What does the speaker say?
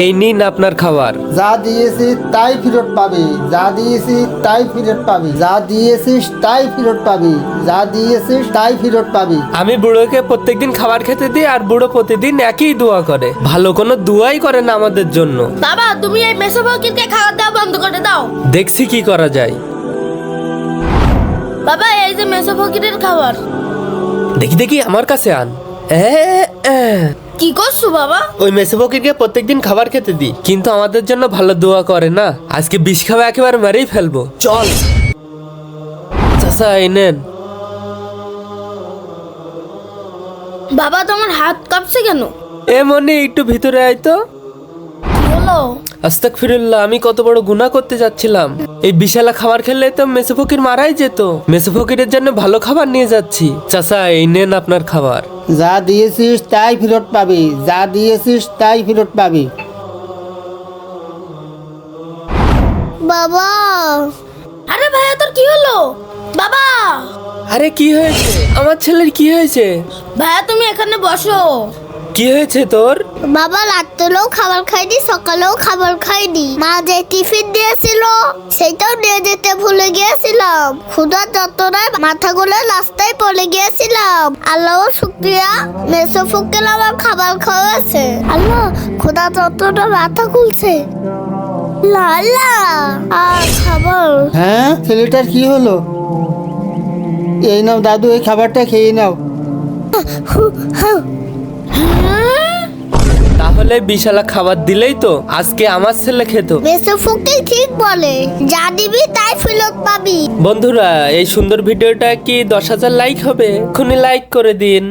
এই নিন আপনার খাবার। যা দিয়েছি তাই ফেরত পাবি, যা দিয়েছি তাই ফেরত পাবি, যা দিয়েছিস তাই ফেরত পাবি, যা দিয়েছিস তাই ফেরত পাবি। আমি বুড়োকে প্রত্যেকদিন খাবার খেতে দিই, আর বুড়ো প্রতিদিন একই দোয়া করে, ভালো কোনো দোয়াই করে না আমাদের জন্য। বাবা তুমি এই মেসো ফকিরকে খাবার দেওয়া বন্ধ করে দাও। দেখছি কি করা যায়। বাবা এই যে মেসো ফকিরের খাবার। দেখি দেখি আমার কাছে আন। কি করছো বাবা? ওই মেসে ফকিরকে প্রত্যেকদিন খাবার খেতে দিই, কিন্তু আমাদের জন্য ভালো দোয়া করে না। আজকে বিষ খাওয়া একেবারে মেরেই ফেলবো। চল চাচা, এই নেন। বাবা তোমার হাত কাঁপছে কেন? এ মনি, একটু ভিতরে আয় তো। কি হলো? আস্তাগফিরুল্লাহ, আমি কত বড় গুনাহ করতে যাচ্ছিলাম। এই বিশালা খাবার খেলে তো মেসে ফকির মারাই যেত। মেসে ফকিরের জন্য ভালো খাবার নিয়ে যাচ্ছি। চাচা, এই নেন আপনার খাবার। যা দিয়েছিস তাই ফেরত পাবি, যা দিয়েছিস তাই ফেরত পাবি। বাবা। আরে ভাইয়া তোর কি হলো? বাবা। আরে কি হয়েছে? আমার ছেলের কি হয়েছে? ভাইয়া তুমি এখানে বসো। কি হয়েছে তোর? বাবা রাত্রেও খাবার খাইনি, সকালেও খাবার খাইনি। মা যে টিফিন দিয়েছিল সেটাও নিয়ে যেতে ভুলে গিয়েছিলাম। ক্ষুধার যন্ত্রণায় মাথা গুলো রাস্তায় পড়ে গিয়েছিলাম। আল্লাহর শুকরিয়া, মেসো ফকির আমার খাবার খাওয়াছে। আল্লাহ, ক্ষুধার যন্ত্রণা মাথা খুলছে। লালা আর খাবার। হ্যাঁ, ছেলেটার কি হলো? এই নাও দাদু, এই খাবারটা খেয়ে নাও। তাহলে বিশালা খাবার দিলেই তো আজকে আমার ছেলে খেত। মেসো ফকির ঠিক বলে, যা দিবি তাই ফেরত পাবি। বন্ধুরা, এই সুন্দর ভিডিওটা কি 10,000 লাইক হবে? এক্ষুনি লাইক করে দিন।